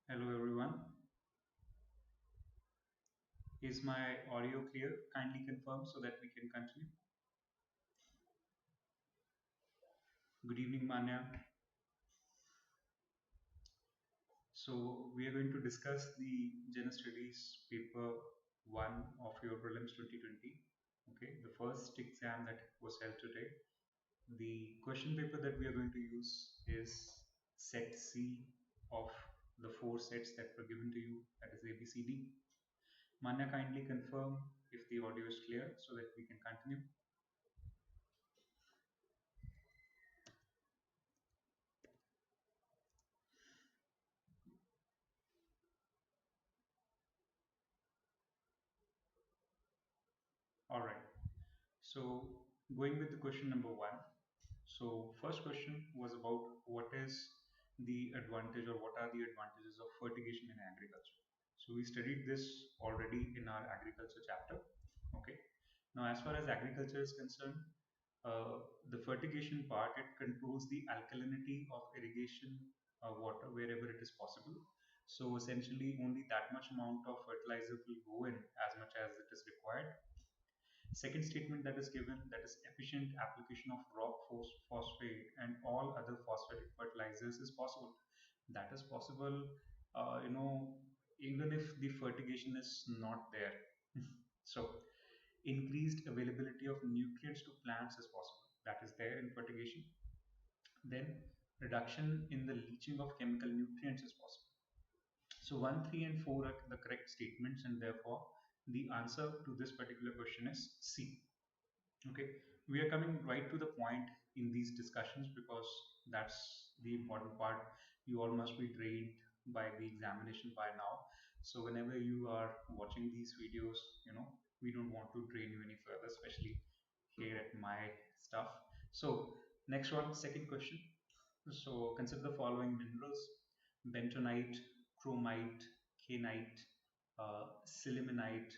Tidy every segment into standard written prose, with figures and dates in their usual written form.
Hello everyone. Is my audio clear? Kindly confirm so that we can continue. Good evening, Manya. So we are going to discuss the General Studies paper 1 of your prelims 2020. Okay, the first exam that was held today. The question paper that we are going to use is set C of the 4 sets that were given to you, that is ABCD. Manya, kindly confirm if the audio is clear so that we can continue. All right. So going with the question number 1. So first question was about what is the advantage or what are the advantages of fertigation in agriculture. So we studied this already in our agriculture chapter. Okay. Now as far as agriculture is concerned, the fertigation part, it controls the alkalinity of irrigation water wherever it is possible. So essentially only that much amount of fertilizer will go in as much as it is required. Second statement that is given, that is efficient application of rock phosphate and all other phosphatic fertilizers is possible. That is possible, even if the fertigation is not there. So increased availability of nutrients to plants is possible. That is there in fertigation. Then reduction in the leaching of chemical nutrients is possible. So 1, 3, and 4 are the correct statements, and therefore the answer to this particular question is C. Okay, we are coming right to the point in these discussions because that's the important part. You all must be trained by the examination by now. So whenever you are watching these videos, we don't want to train you any further, especially here at my stuff. So next one, second question. So consider the following minerals: bentonite, chromite, kainite, sillimanite,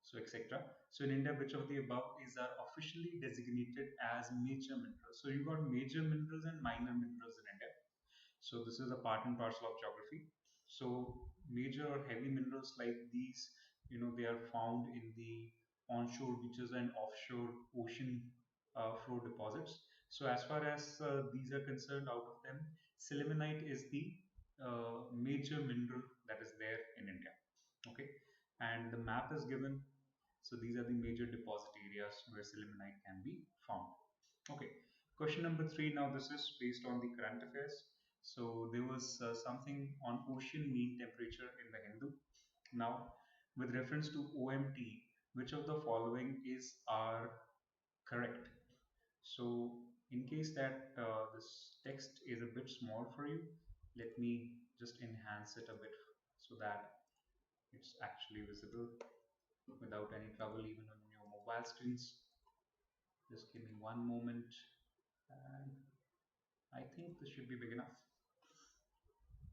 so etc. So in India, which of the above is are officially designated as major minerals? So you've got major minerals and minor minerals in India. So this is a part and parcel of geography. So major or heavy minerals like these, they are found in the onshore beaches and offshore ocean floor deposits. So as far as these are concerned, out of them, sillimanite is the major mineral that is there in India. Okay, and the map is given. So these are the major deposit areas where sillimanite can be found. Okay, question number 3. Now this is based on the current affairs. So there was something on ocean mean temperature in the Hindu. Now, with reference to OMT, which of the following is are correct? So, in case that this text is a bit small for you, let me just enhance it a bit so that it's actually visible without any trouble, even on your mobile screens. Just give me one moment, and I think this should be big enough.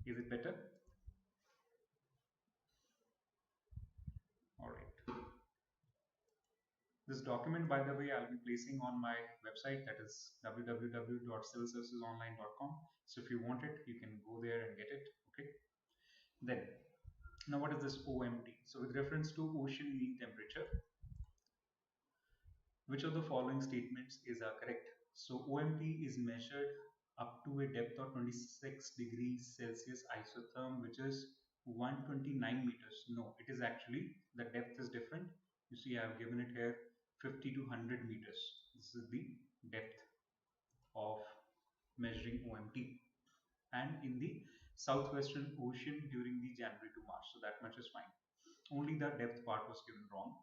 Is it better? All right. This document, by the way, I'll be placing on my website, that is www.civilservicesonline.com. So if you want it, you can go there and get it. Okay. Then, now what is this OMT? So with reference to ocean mean temperature, which of the following statements is correct? So OMT is measured up to a depth of 26 degrees Celsius isotherm, which is 129 meters. No, it is actually, the depth is different. You see, I have given it here 50 to 100 meters. This is the depth of measuring OMT. And in the southwestern ocean during the January to March. So that much is fine. Only the depth part was given wrong.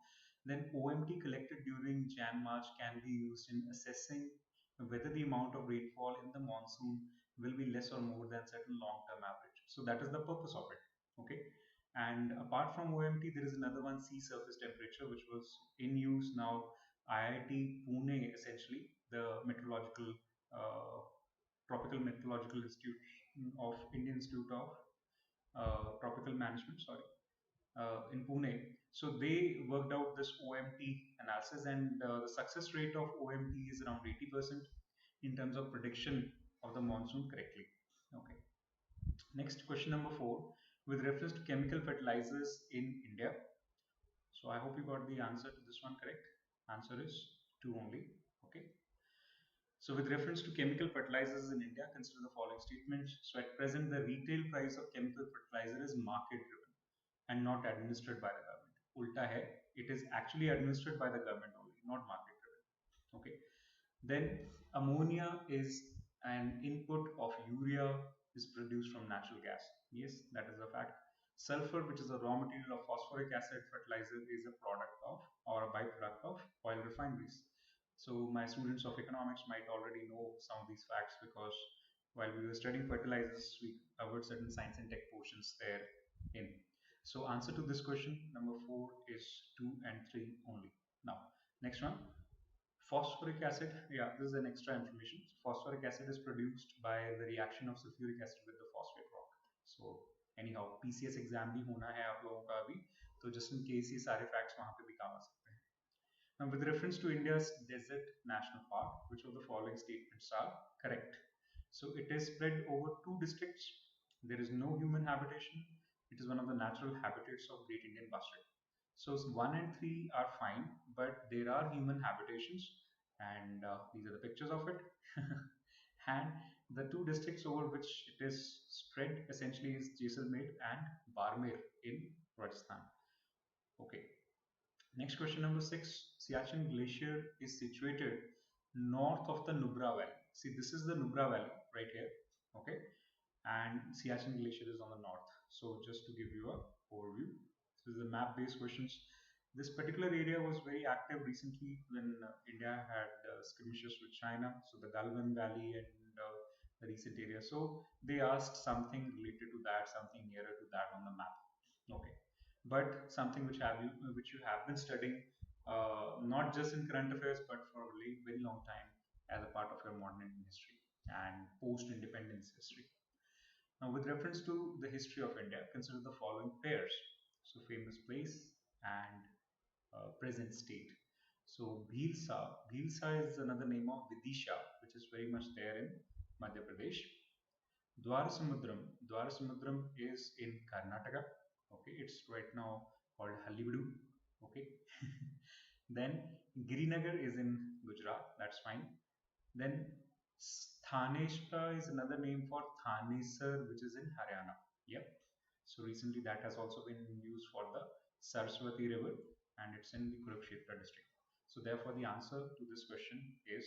Then OMT collected during Jan March can be used in assessing whether the amount of rainfall in the monsoon will be less or more than certain long-term average. So that is the purpose of it. Okay. And apart from OMT, there is another one, sea surface temperature, which was in use now. IIT Pune, essentially, the meteorological Tropical Meteorological Institute of Indian Institute of Tropical Management, sorry, in Pune. So they worked out this OMT analysis, and the success rate of OMT is around 80% in terms of prediction of the monsoon correctly. Okay. Next, question number 4. with reference to chemical fertilizers in India. So I hope you got the answer to this one correct. Answer is 2 only. Okay. So with reference to chemical fertilizers in India, consider the following statements. So at present, the retail price of chemical fertilizer is market driven and not administered by the government. Ulta hai, it is actually administered by the government only, not market driven. Okay. Then ammonia is an input of urea is produced from natural gas. Yes, that is a fact. Sulfur, which is a raw material of phosphoric acid fertilizer, is a product of or a byproduct of oil refineries. So my students of economics might already know some of these facts because while we were studying fertilizers, we covered certain science and tech portions there in. So answer to this question, number 4 is 2 and 3 only. Now, next one. Phosphoric acid, yeah, this is an extra information. Phosphoric acid is produced by the reaction of sulfuric acid with the phosphate rock. So anyhow, PCS exam भी होना है आप लोगों का अभी, तो just in case ये सारे facts वहाँ पे भी काम आ सकते हैं. Now, with reference to India's desert national park, which of the following statements are correct? So it is spread over 2 districts. There is no human habitation. It is one of the natural habitats of Great Indian Bustard. So 1 and 3 are fine, but there are human habitations, and these are the pictures of it. And the 2 districts over which it is spread essentially is Jaisalmer and Barmer in Rajasthan. Okay. Next question number 6. Siachen Glacier is situated north of the Nubra Valley. See, this is the Nubra Valley right here. Okay. And Siachen Glacier is on the north. So just to give you a overview, this is the map-based questions. This particular area was very active recently when India had skirmishes with China. So the Galwan Valley and the recent area. So they asked something related to that, something nearer to that on the map. Okay, but something which you have been studying, not just in current affairs, but for a very, very long time as a part of your modern Indian history and post-independence history. Now, with reference to the history of India, consider the following pairs. So, famous place and present state. So, Bhilsa is another name of Vidisha, which is very much there in Madhya Pradesh. Dwarasamudram is in Karnataka. Okay, it's right now called Hallibadu. Okay, then Girinagar is in Gujarat. That's fine. Then Thaneshwar is another name for Thanesar, which is in Haryana. Yep. So recently that has also been used for the Saraswati River, and it's in the Kurukshetra district. So therefore the answer to this question is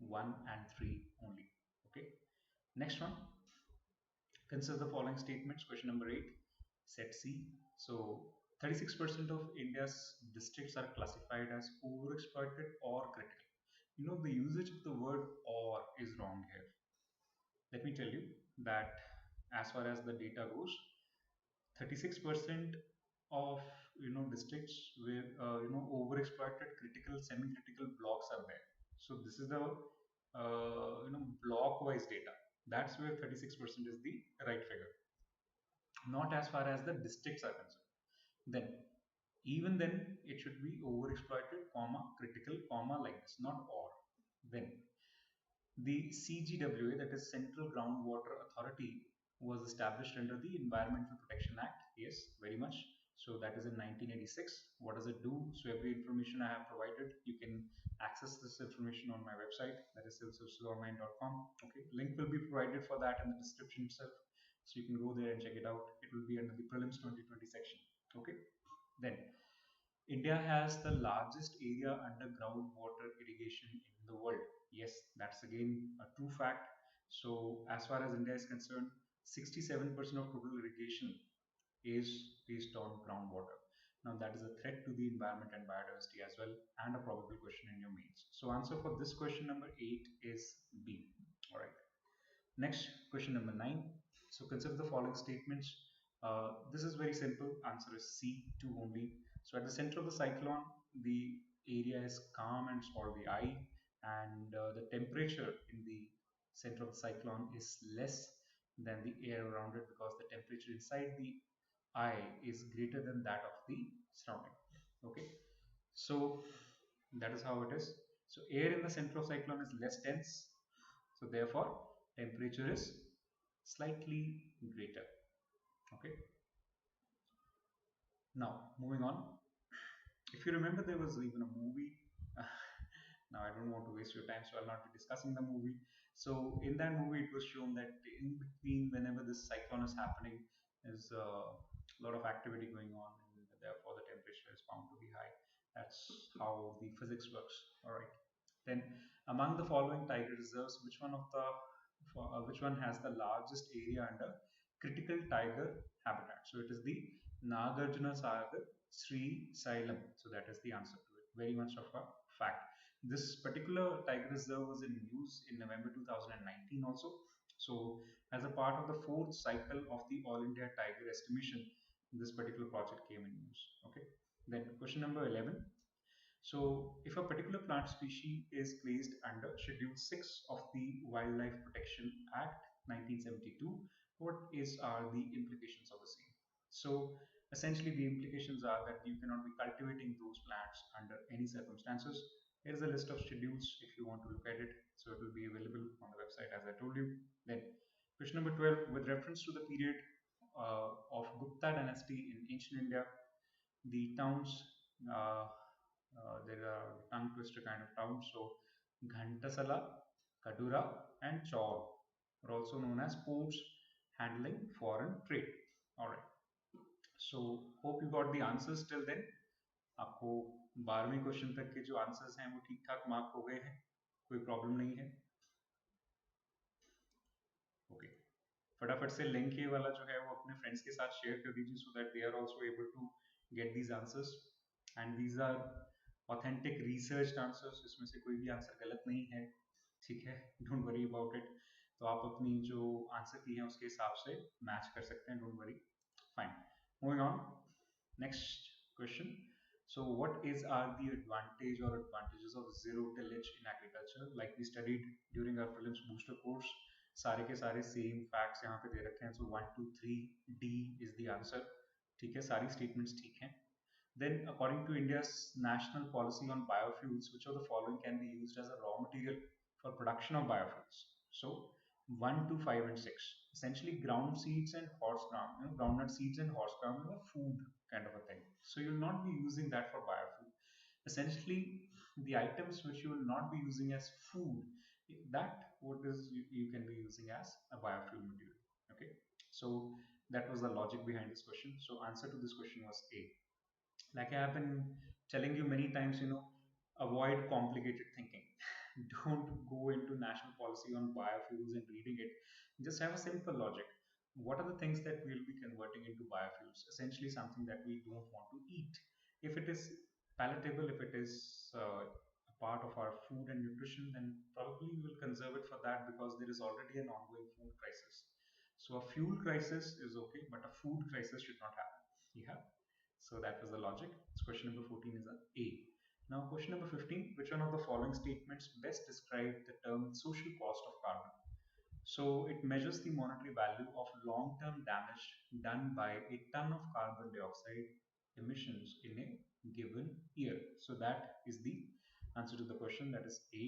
1 and 3 only. Okay. Next one. Consider the following statements. Question number 8, set C. So 36% of India's districts are classified as overexploited or critical. You know, the usage of the word or is wrong here. Let me tell you that as far as the data goes, 36% of districts where overexploited critical semi-critical blocks are there. So this is the block wise data. That's where 36% is the right figure, not as far as the districts are concerned. Then even then it should be overexploited comma critical comma like this, not or. Then the CGWA, that is Central Groundwater Authority, was established under the Environmental Protection Act. Yes, very much. So that is in 1986. What does it do? So every information I have provided, you can access this information on my website, that is civilservicesonline.com. Okay, link will be provided for that in the description itself. So you can go there and check it out. It will be under the Prelims 2020 section. Okay, then India has the largest area under groundwater irrigation in the world. Yes, that's again a true fact. So, as far as India is concerned, 67% of total irrigation is based on groundwater. Now, that is a threat to the environment and biodiversity as well, and a probable question in your mains. So, answer for this question number 8 is B. All right. Next, question number 9. So consider the following statements. This is very simple. Answer is C, 2 only. So at the center of the cyclone, the area is calm and it's called the eye, and the temperature in the center of the cyclone is less than the air around it because the temperature inside the eye is greater than that of the surrounding. Okay, so that is how it is. So air in the center of cyclone is less dense, so therefore temperature is slightly greater. Okay. Now moving on. If you remember, there was even a movie. Now I don't want to waste your time, so I'll not be discussing the movie. So in that movie, it was shown that in between, whenever this cyclone is happening, there's a lot of activity going on, and therefore the temperature is bound to be high. That's how the physics works. All right. Then, among the following tiger reserves, which one has the largest area under critical tiger habitat? So it is the Nagarjuna Sagar Sri Salem. So that is the answer to it. Very much of a fact. This particular tiger reserve was in use in November 2019 also. So as a part of the fourth cycle of the All India Tiger Estimation, this particular project came in use. Okay. Then question number 11. So, if a particular plant species is placed under Schedule 6 of the Wildlife Protection Act 1972, what are the implications of the same? So, essentially, the implications are that you cannot be cultivating those plants under any circumstances. Here is a list of schedules if you want to look at it. So, it will be available on the website as I told you. Then, question number 12, with reference to the period of Gupta dynasty in ancient India, the towns, uh, there are tongue twister kind of towns. So Ghantasala, Kadura, and Chaur are also known as ports handling foreign trade. All right. So hope you got the answers till then. आपको 12वीं question तक के जो answers हैं वो ठीक ठाक mark हो गए हैं, कोई प्रॉब्लम नहीं है. ओके. फटाफट से लिंक ये वाला जो है वो अपने फ्रेंड्स के साथ शेयर कर दीजिए so that they are also able to get these answers and these are authentic research answers. इसमें से कोई भी आंसर गलत नहीं है, ठीक है. Don't worry about it. तो आप अपनी जो आंसर की है उसके हिसाब से मैच कर सकते हैं. Don't worry. Fine. Moving on. Next question. So what are the advantage or advantages of zero tillage in agriculture? Like we studied during our prelims booster course, सारे के सारे सेम फैक्ट्स यहाँ पे दे रखे हैं. सो 1 2 3 डी इज द आंसर. ठीक है, सारी स्टेटमेंट्स ठीक हैं. Then, according to India's national policy on biofuels, which of the following can be used as a raw material for production of biofuels? So, 1 to 5 and 6. Essentially, ground seeds and horse ground, groundnut seeds and horse ground are food kind of a thing. So, you'll not be using that for biofuel. Essentially, the items which you will not be using as food, that what is you can be using as a biofuel material. Okay, so that was the logic behind this question. So answer to this question was A. Like I have been telling you many times, avoid complicated thinking. Don't go into national policy on biofuels and reading it. Just have a simple logic. What are the things that we'll be converting into biofuels? Essentially, something that we don't want to eat. If it is palatable, if it is a part of our food and nutrition, then probably we will conserve it for that because there is already an ongoing food crisis. So a fuel crisis is okay, but a food crisis should not happen. Yeah. So that was the logic. So question number 14 is A. Now question number 15, which one of the following statements best describe the term social cost of carbon? So it measures the monetary value of long-term damage done by a ton of carbon dioxide emissions in a given year. So that is the answer to the question. That is A.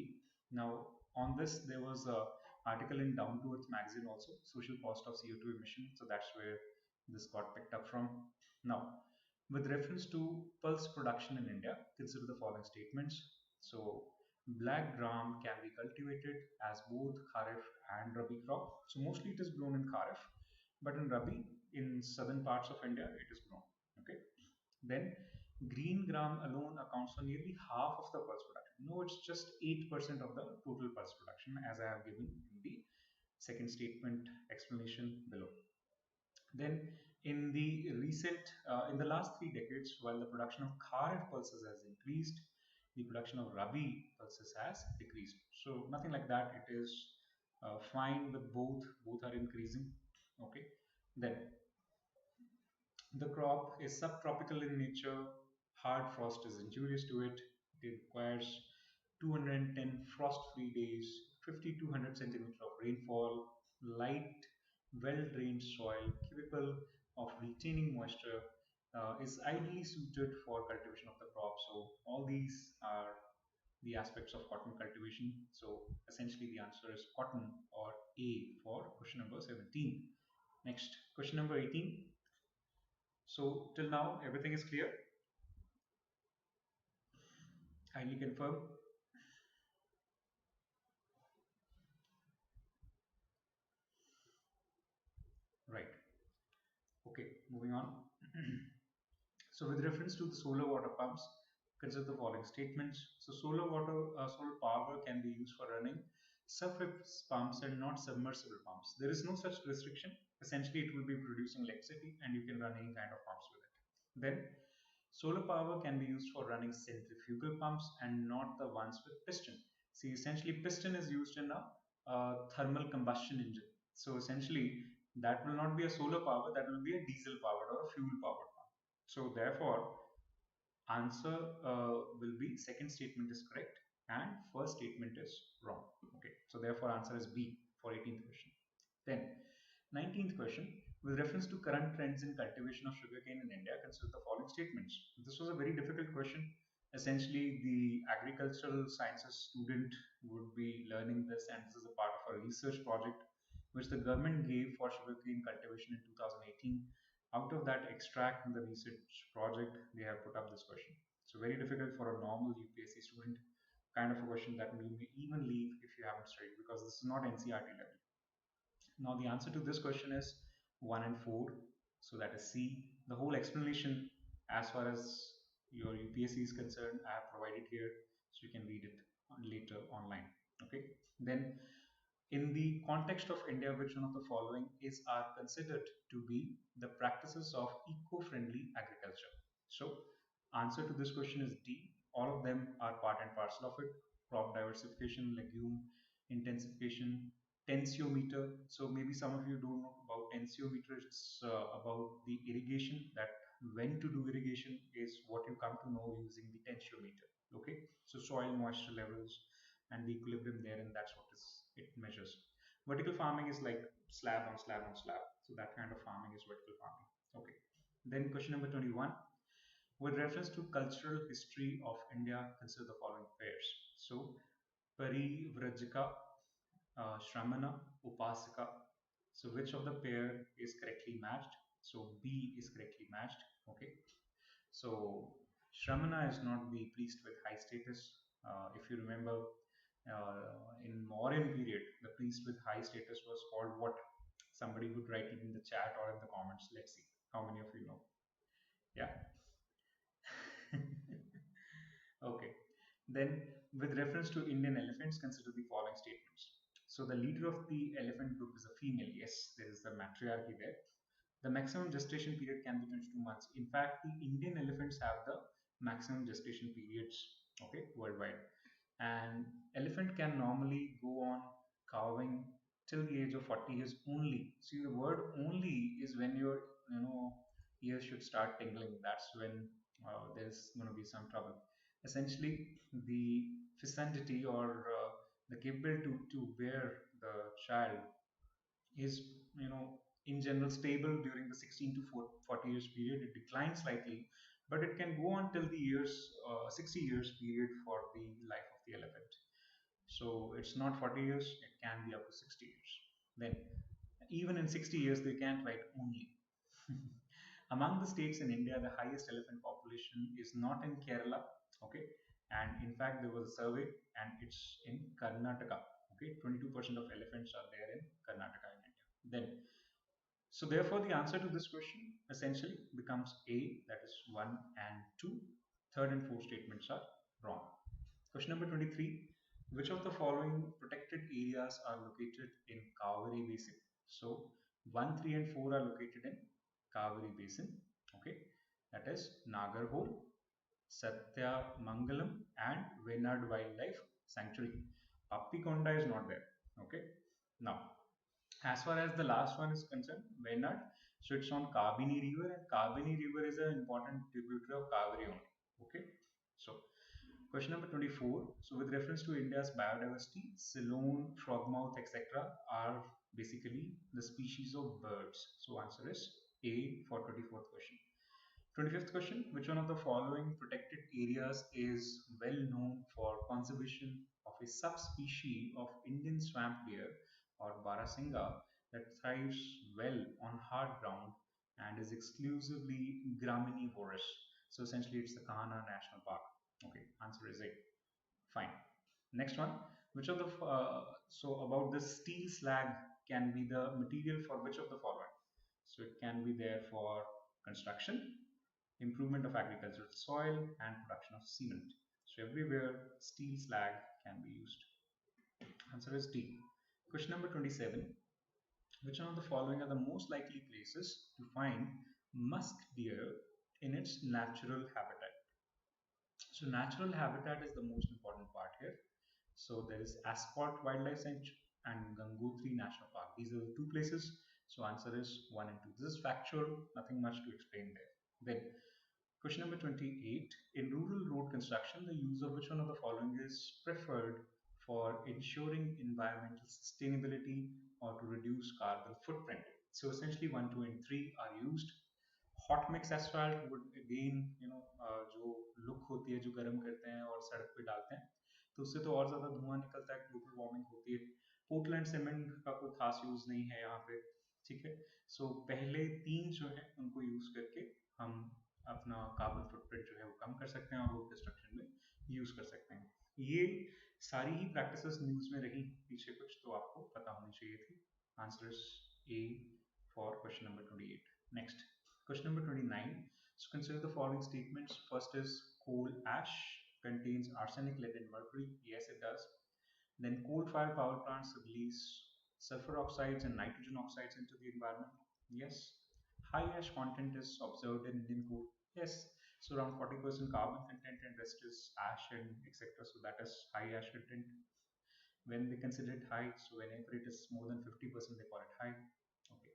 Now on this there was a article in Down to Earth magazine also, social cost of CO2 emission. So that's where this got picked up from. Now with reference to pulse production in India, consider the following statements. So black gram can be cultivated as both Kharif and Rabi crop. So mostly it is grown in Kharif, but in Rabi, in southern parts of India, it is grown. Okay. Then green gram alone accounts for nearly half of the pulse production. No, it's just 8% of the total pulse production, as I have given in the second statement explanation below. Then, in the last 3 decades, while the production of Kharif pulses has increased, the production of Rabi pulses has decreased. So nothing like that. It is fine with both. Both are increasing. Okay. Then the crop is subtropical in nature. Hard frost is injurious to it. It requires 210 frost-free days, 50 to 100 centimeter of rainfall, light, well-drained soil, capable of retaining moisture, is ideally suited for cultivation of the crop. So all these are the aspects of cotton cultivation. So essentially the answer is cotton, or A for question number 17. Next, question number 18. So till now, everything is clear. Kindly confirm. Right. Okay, moving on. So with reference to the solar water pumps, consider the following statements. So solar power can be used for running surface pumps and not submersible pumps. There is no such restriction. Essentially, it will be producing electricity and you can run any kind of pumps with it. Then, solar power can be used for running centrifugal pumps and not the ones with piston. See, essentially, piston is used in a thermal combustion engine. So essentially, that will not be a solar power, that will be a diesel powered or a fuel powered pump. So therefore, answer will be second statement is correct and first statement is wrong. Okay, so therefore answer is B for 18th question. Then 19th question, with reference to current trends in cultivation of sugarcane in India, consider the following statements. This was a very difficult question. Essentially, the agricultural sciences student would be learning this, and this is a part of a research project which the government gave for sugarcane cultivation in 2018. Out of that extract in the research project, they have put up this question. So very difficult for a normal UPSC student, kind of a question that you may even leave if you haven't studied, because this is not NCERT level. Now the answer to this question is 1 and 4. So that is C. The whole explanation as far as your UPSC is concerned, I have provided here, so you can read it later online. Okay. Then in the context of India, which one of the following is are considered to be the practices of eco-friendly agriculture? So answer to this question is D. All of them are part and parcel of it. Crop diversification, legume intensification, tensiometer. So maybe some of you don't know about tensiometer. It's about the irrigation, that when to do irrigation is what you come to know using the tensiometer. Okay, so soil moisture levels and the equilibrium there, and that's what it measures. Vertical farming is like slab on slab on slab. So that kind of farming is vertical farming. Okay. Then question number 21. With reference to cultural history of India, consider the following pairs. So Parivrajika, Shramana, Upasika. So which of the pair is correctly matched? So B is correctly matched. Okay. So Shramana is not the priest with high status. If you remember, in Mauryan period, the priest with high status was called what? Somebody would write it in the chat or in the comments. Let's see how many of you know. Yeah. Okay. Then, with reference to Indian elephants, consider the following statements. So, the leader of the elephant group is a female. Yes, there is the matriarchy there. The maximum gestation period can be 22 months. In fact, the Indian elephants have the maximum gestation periods, okay, worldwide. And elephant can normally go on calving till the age of 40 years only. See, the word only is when your ears should start tingling. That's when there's going to be some trouble. Essentially, the fecundity or the capability to bear the child is in general stable during the 16 to 40 years period. It declines slightly, but it can go on till the years 60 years period for the life of the elephant. So it's not 40 years, it can be up to 60 years. Then even in 60 years they can't write only. Among the states in India, the highest elephant population is not in Kerala. Okay, and in fact there was a survey and it's in Karnataka. Okay, 22% of elephants are there in Karnataka in India. Then, so therefore the answer to this question essentially becomes A, that is 1 and 2. Third and fourth statements are wrong. Question number 23. Which of the following protected areas are located in Kaveri Basin? So 1, 3 and 4 are located in Kaveri Basin. Okay, that is Nagarhole, Satya Mangalam and Venad Wildlife Sanctuary. Pappikonda is not there. Okay, now as far as the last one is concerned, Venad, so it's on Kabini River, and Kabini River is an important tributary of Kaveri only. Okay, so question number 24. So, with reference to India's biodiversity, Ceylon, frogmouth, etc., are basically the species of birds. So, answer is A for 24th question. 25th question. Which one of the following protected areas is well known for conservation of a subspecies of Indian swamp deer or Barasinga that thrives well on hard ground and is exclusively graminivorous. So essentially, it's the Kahana National Park. Okay, answer is A. Fine. Next one. Which of the so about the steel slag can be the material for which of the following? So it can be there for construction, improvement of agricultural soil, and production of cement. So everywhere steel slag can be used. Answer is D. Question number 27. Which one of the following are the most likely places to find musk deer in its natural habitat? So natural habitat is the most important part here. So there is Ascot Wildlife Sanctuary and Gangotri National Park. These are the two places. So answer is 1 and 2. This is factual, nothing much to explain there. Then question number 28. In rural road construction, the use of which one of the following is preferred for ensuring environmental sustainability or to reduce carbon footprint? So essentially 1, 2 and 3 are used. Hot mix asphalt would again जो look होती है जो गर्म करते हैं और सड़क पे डालते हैं तो उससे तो और ज़्यादा धुआं निकलता है, ग्लोबल वार्मिंग होती है. पोर्टलैंड सीमेंट का कोई खास यूज़ नहीं है यहाँ पे. ठीक है. सो पहले 3 जो है उनको यूज़ करके हम अपना कार्बन फुटप्रिंट जो है वो कम कर सकते हैं और रोड कंस्ट्रक्शन में यूज़ कर सकते हैं. ये सारी ही प्रैक्टिसेस न्यूज़ में रही पीछे कुछ, तो आपको पता होनी चाहिए थी. Answer is A for question number 28. Next. Question number 29. So consider the following statements. First is coal ash contains arsenic, lead and mercury. Yes, it does. Then coal-fired power plants release sulfur oxides and nitrogen oxides into the environment. Yes. High ash content is observed in Indian coal. Yes. So around 40% carbon content and rest is ash and etc. So that is high ash content. When they consider it high, so whenever it is more than 50%, they call it high. Okay.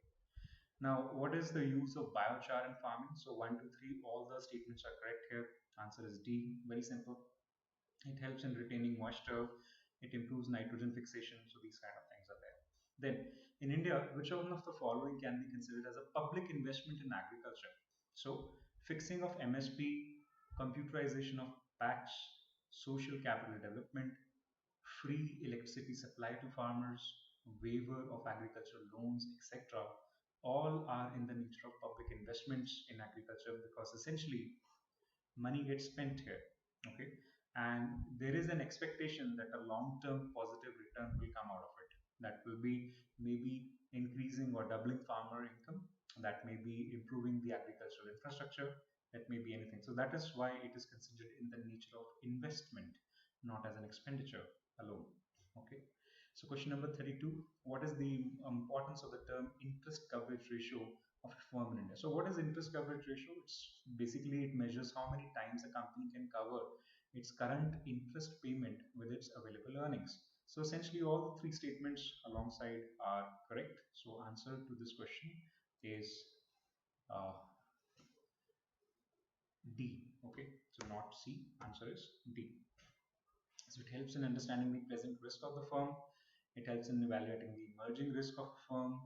Now, what is the use of biochar in farming? So 1, 2, 3, all the statements are correct here. Answer is D. Very simple. It helps in retaining moisture. It improves nitrogen fixation. So these kind of things are there. Then, in India, which one of the following can be considered as a public investment in agriculture? So, fixing of MSP, computerization of packs, social capital development, free electricity supply to farmers, waiver of agricultural loans, etc. All are in the nature of public investments in agriculture because essentially money gets spent here. Okay, and there is an expectation that a long-term positive return will come out of it. That will be maybe increasing or doubling farmer income. That may be improving the agricultural infrastructure. That may be anything. So that is why it is considered in the nature of investment, not as an expenditure alone. Okay. So question number 32, what is the importance of the term interest coverage ratio of a firm in India? So what is interest coverage ratio? It's basically it measures how many times a company can cover its current interest payment with its available earnings. So essentially all the 3 statements alongside are correct. So answer to this question is uh, D. Okay, so not C, answer is D. So it helps in understanding the present risk of the firm. It helps in evaluating the emerging risk of a firm.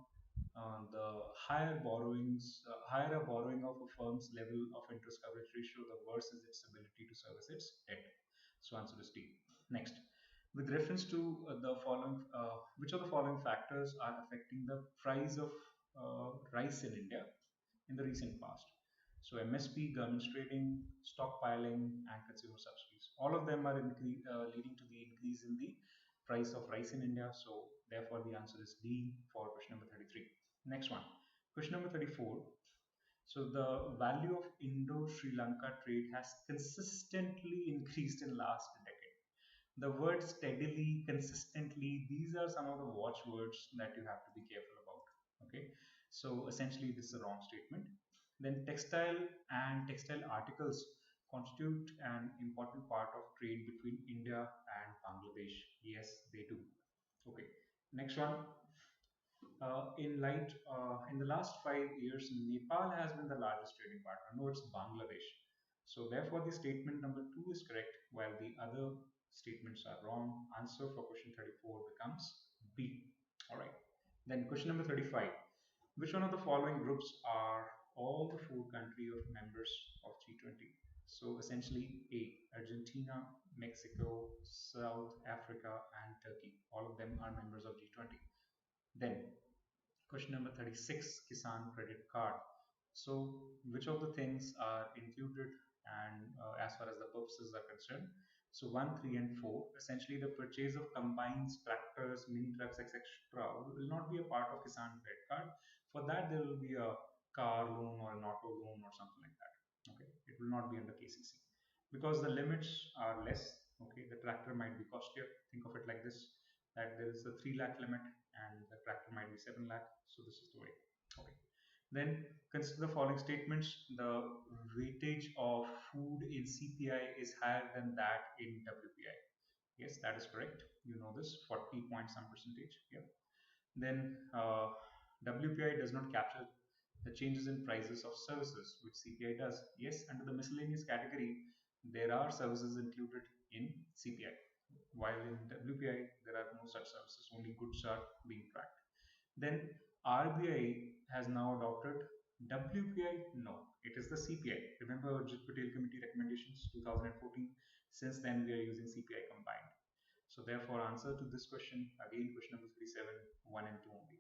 The higher a borrowing of a firm's level of interest coverage ratio, the worse is its ability to service its debt. So answer is D. Next, with reference to the following, which of the following factors are affecting the price of rice in India in the recent past? So MSP, government's trading, stockpiling, and consumer subsidies. All of them are leading to the increase in the price of rice in India. So therefore, the answer is D for question number 33. Next one, question number 34. So the value of Indo-Sri Lanka trade has consistently increased in last decade. The word steadily, consistently, these are some of the watchwords that you have to be careful about. Okay, so essentially this is a wrong statement. Then textile and textile articles constitute an important part of trade between India and Bangladesh. Yes, they do. Okay, next one. In the last 5 years, Nepal has been the largest trading partner. No, it's Bangladesh. So therefore, the statement number 2 is correct, while the other statements are wrong. Answer for question 34 becomes B. All right. Then question number 35. Which one of the following groups are all the 4 country of members of G20? So essentially A, Argentina, Mexico, South Africa, and Turkey. All of them are members of G20. Then question number 36, Kisan credit card. So, which of the things are included and as far as the purposes are concerned? So, 1, 3, and 4, essentially the purchase of combines, tractors, mini trucks, etc., will not be a part of Kisan credit card. For that, there will be a car loan or an auto loan or something like that. Okay, it will not be under KCC because the limits are less. Okay, the tractor might be costlier. Think of it like this: that there is a 3 lakh limit and the tractor might be 7 lakh. So this is the way. Okay. Then consider the following statements. The weightage of food in CPI is higher than that in WPI. Yes, that is correct. You know this 40 point some percentage. Yeah. Then WPI does not capture the changes in prices of services, which CPI does. Yes, under the miscellaneous category, there are services included in CPI, while in WPI, there are no such services, only goods are being tracked. Then RBI has now adopted WPI. No, it is the CPI. Remember Ajit Patel Committee recommendations 2014. Since then, we are using CPI combined. So therefore, answer to this question, again, question number 37, 1 and 2 only.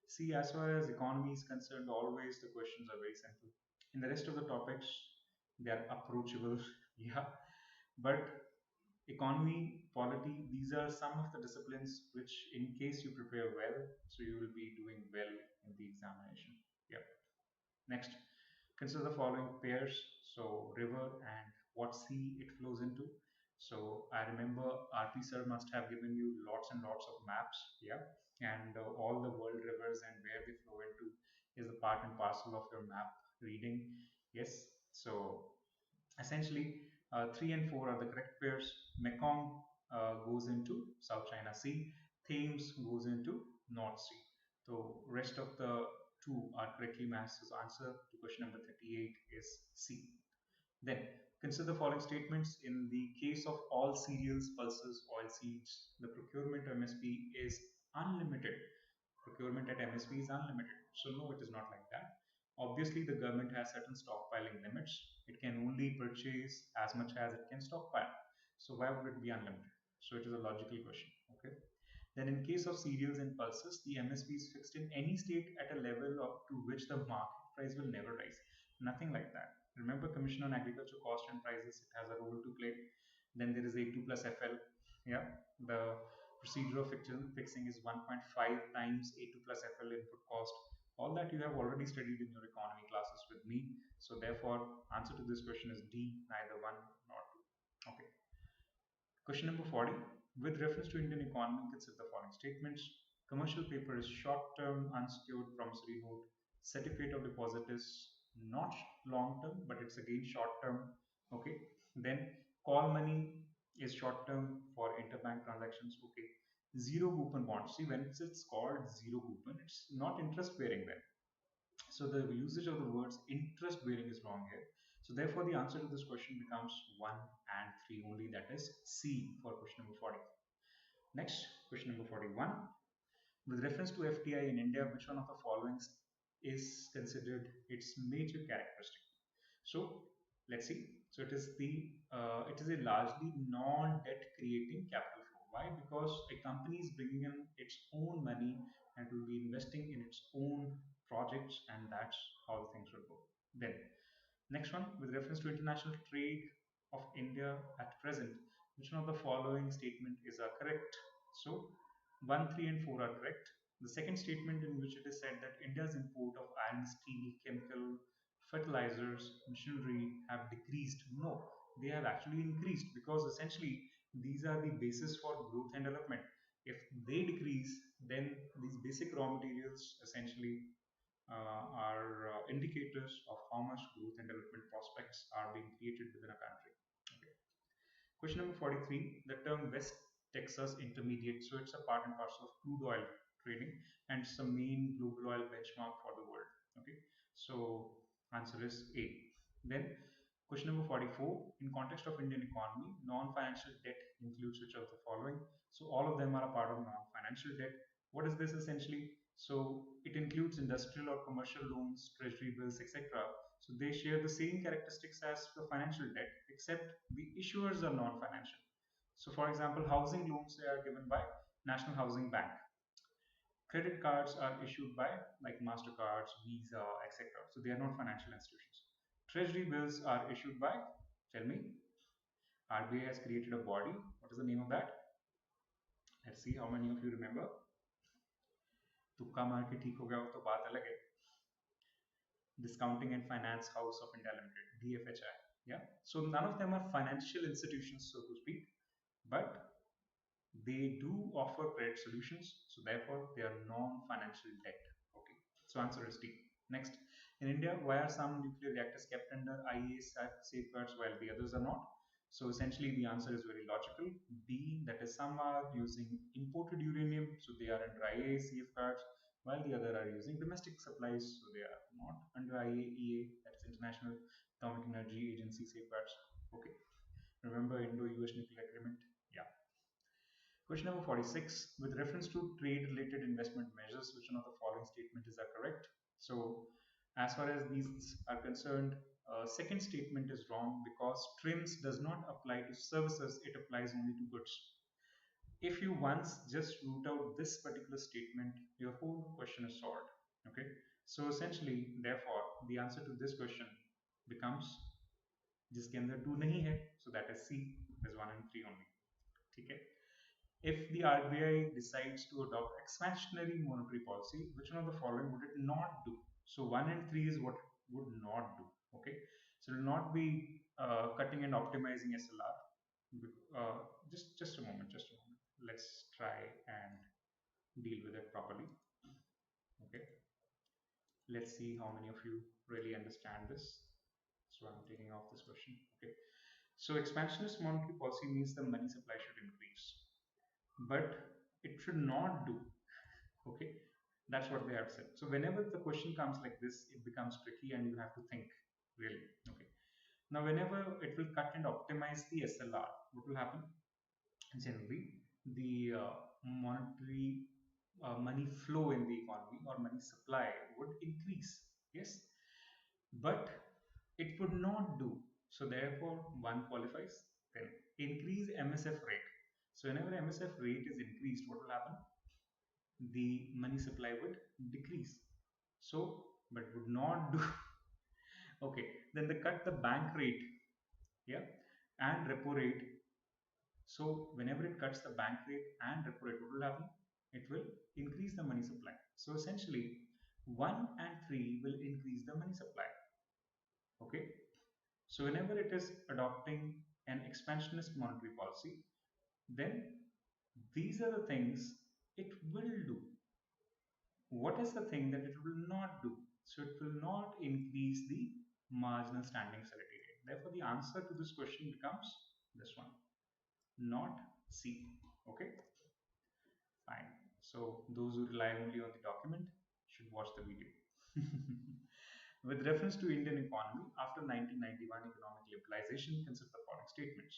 See, as far as economy is concerned, always the questions are very simple. In the rest of the topics, they are approachable. Yeah, but economy, polity, these are some of the disciplines which, in case you prepare well, so you will be doing well in the examination. Yeah. Next, consider the following pairs. So, river and what sea it flows into. So, I remember RP sir must have given you lots and lots of maps. Yeah. And all the world rivers and where they flow into is a part and parcel of your map reading. Yes. So, essentially, 3 and 4 are the correct pairs. Mekong goes into South China Sea. Thames goes into North Sea. So rest of the two are correctly matched. So answer to question number 38 is C. Then consider the following statements. In the case of all cereals, pulses, oilseeds, the procurement MSP is unlimited. Procurement at MSP is unlimited. So no, it is not like that. Obviously, the government has certain stockpiling limits. It can only purchase as much as it can stockpile. So why would it be unlimited? So it is a logical question. Okay. Then in case of cereals and pulses, the MSP is fixed in any state at a level up to which the market price will never rise. Nothing like that. Remember Commission on Agriculture Cost and Prices, it has a role to play. Then there is A2 plus FL. Yeah, the procedure of fixing is 1.5 times A2 plus FL input cost. All that you have already studied in your economy classes with me. So therefore, answer to this question is D, neither 1 nor 2. Okay. Question number 40. With reference to Indian economy, consider the following statements. Commercial paper is short-term unsecured promissory note. Certificate of deposit is not long-term, but it's again short-term. Okay. Then call money is short-term for interbank transactions. Okay. Zero coupon bonds. See, when it's called zero coupon, it's not interest bearing then. So the usage of the words interest bearing is wrong here. So therefore the answer to this question becomes 1 and 3 only, that is C for question number 40. Next, question number 41. With reference to FDI in India, which one of the following is considered its major characteristic? So let's see. So it is a largely non-debt creating capital flow. Why? Because a company is bringing in its own money and will be investing in its own projects, and that's how the things will go. Then next one, with reference to international trade of India at present, which one of the following statement is correct? So 1, 3, and 4 are correct. The second statement in which it is said that India's import of iron, steel, chemical, fertilizers, machinery have decreased. No, they have actually increased because essentially these are the basis for growth and development. If they decrease, then these basic raw materials essentially are indicators of how much growth and development prospects are being created within a country. Okay. Question number 43, the term West Texas Intermediate. So it's a part and parcel of crude oil trading and it's the main global oil benchmark for the world. Okay. So answer is A. Then question number 44, in context of Indian economy, non-financial debt includes which of the following? So all of them are a part of non-financial debt. What is this essentially? So it includes industrial or commercial loans, treasury bills, etc. So they share the same characteristics as the financial debt, except the issuers are non-financial. So for example, housing loans they are given by National Housing Bank. Credit cards are issued by like MasterCards, Visa, etc. So they are not financial institutions. Treasury bills are issued by, tell me, RBI has created a body. What is the name of that? Let's see how many of you remember. तुक्का मार के ठीक हो गया हो तो बात अलग है. Discounting and Finance House of India Limited, DFHI. Yeah. So none of them are financial institutions, so to speak, but they do offer credit solutions. So therefore, they are non-financial debt. Okay. So answer is D. Next, in India, why are some nuclear reactors kept under IAEA safeguards while the others are not? So essentially, the answer is very logical. B, that is, some are using imported uranium, so they are under IAEA safeguards, while the other are using domestic supplies, so they are not under IAEA, that is International Atomic Energy Agency safeguards. Okay. Remember Indo-US nuclear agreement? Yeah. Question number 46. With reference to trade-related investment measures, which one of the following statement is correct? So, as far as these are concerned, second statement is wrong because TRIMS does not apply to services; it applies only to goods. If you once just root out this particular statement, your whole question is solved. Okay. So essentially, therefore, the answer to this question becomes जिसके अंदर 2 नहीं है, so that is C. There's 1 and 3 only. ठीक है. If the RBI decides to adopt expansionary monetary policy, which one of the following would it not do? So 1 and 3 is what would not do. Okay, so it will not be cutting and optimizing SLR. Just a moment, Let's try and deal with it properly. Okay, let's see how many of you really understand this. So I'm taking off this question. Okay, so expansionist monetary policy means the money supply should increase, but it should not do. Okay, that's what they have said. So whenever the question comes like this, it becomes tricky and you have to think really. Okay, now whenever it will cut and optimize the SLR, what will happen? Generally the monetary money flow in the economy or money supply would increase. Yes, but it would not do. So therefore one qualifies. Then increase MSF rate. So whenever MSF rate is increased, what will happen? The money supply would decrease. So, but would not do. Okay, then they cut the bank rate, yeah, and repo rate. So whenever it cuts the bank rate and repo rate, what will happen? It will increase the money supply. So essentially, 1 and 3 will increase the money supply. Okay, so whenever it is adopting an expansionist monetary policy, then these are the things it will do. What is the thing that it will not do? So it will not increase the marginal standing salary rate. Therefore, the answer to this question becomes this one, not C. Okay, fine. So those who rely only on the document should watch the video. With reference to Indian economy, after 1991 economic liberalization, consider the following statements.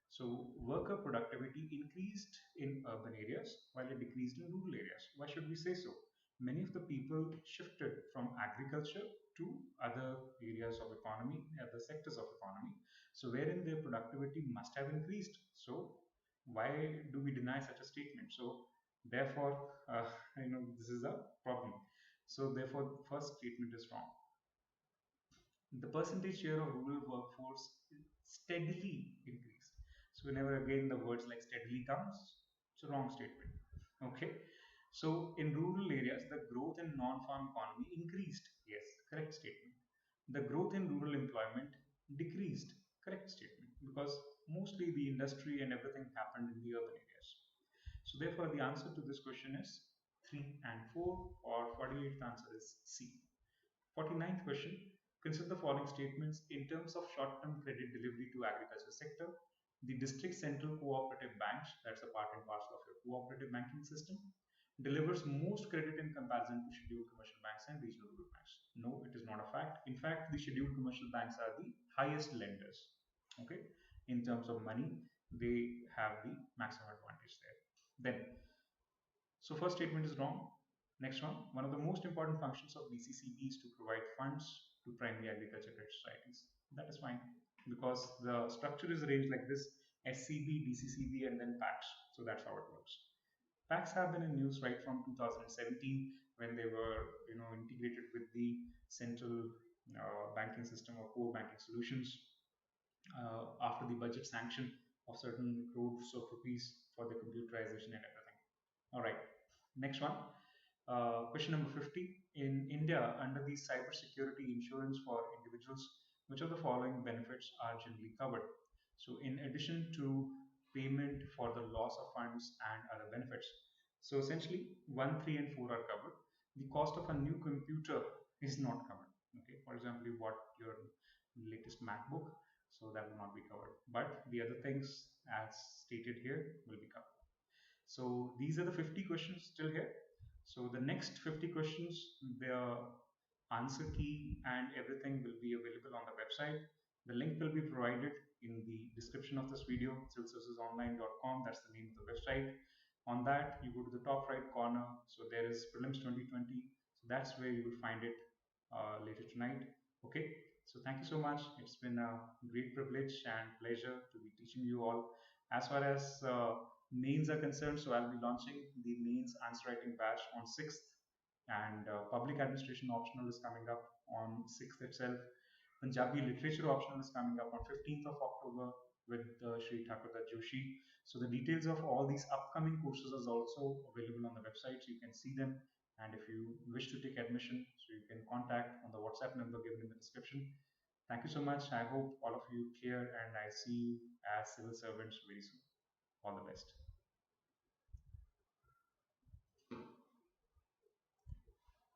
So worker productivity increased in urban areas while it decreased in rural areas. Why should we say so? Many of the people shifted from agriculture to other areas of economy, other sectors of economy. So wherein their productivity must have increased. So why do we deny such a statement? So therefore, this is a problem. So therefore, the first statement is wrong. The percentage share of rural workforce steadily increased. So whenever again the words like steadily comes, it's a wrong statement. Okay. So in rural areas, the growth in non-farm economy increased. Yes, correct statement. The growth in rural employment decreased. Correct statement. Because mostly the industry and everything happened in the urban areas. So therefore the answer to this question is 3 and 4, or 48th answer is C. 49th question. Consider the following statements in terms of short-term credit delivery to agriculture sector. The district central cooperative banks, that's a part and parcel of your cooperative banking system, delivers most credit in comparison to scheduled commercial banks and regional rural banks. No, it is not a fact. In fact, the scheduled commercial banks are the highest lenders. Okay, in terms of money, they have the maximum advantage there. Then, so first statement is wrong. Next one of the most important functions of DCCB is to provide funds to primary agriculture credit societies. That is fine because the structure is arranged like this: SCB, DCCB, and then PACs. So that's how it works. PACs have been in news right from 2017 when they were, integrated with the central banking system or core banking solutions after the budget sanction of certain crores of rupees for the computerization and everything. All right, next one. Question number 50. In India, under the cybersecurity insurance for individuals, which of the following benefits are generally covered? So, in addition to payment for the loss of funds and other benefits. So, essentially, 1, 3, and 4 are covered. The cost of a new computer is not covered. Okay, for example, you bought your latest MacBook, so that will not be covered. But the other things, as stated here, will be covered. So these are the 50 questions still here. So the next 50 questions, the answer key and everything will be available on the website. The link will be provided in the description of this video, civil-servicesonline.com. That's the name of the website. On that, you go to the top right corner. So there is Prelims 2020. So that's where you will find it later tonight. Okay. So thank you so much. It's been a great privilege and pleasure to be teaching you all. As far as mains are concerned, so I'll be launching the mains answer writing batch on 6th, and public administration optional is coming up on 6th itself. Punjabi literature optional is coming up on 15th of October with Sri Thakurdat Joshi. So the details of all these upcoming courses is also available on the website, so you can see them. And if you wish to take admission, so you can contact on the WhatsApp number given in the description. Thank you so much. I hope all of you clear, and I see you as civil servants very soon. All the best.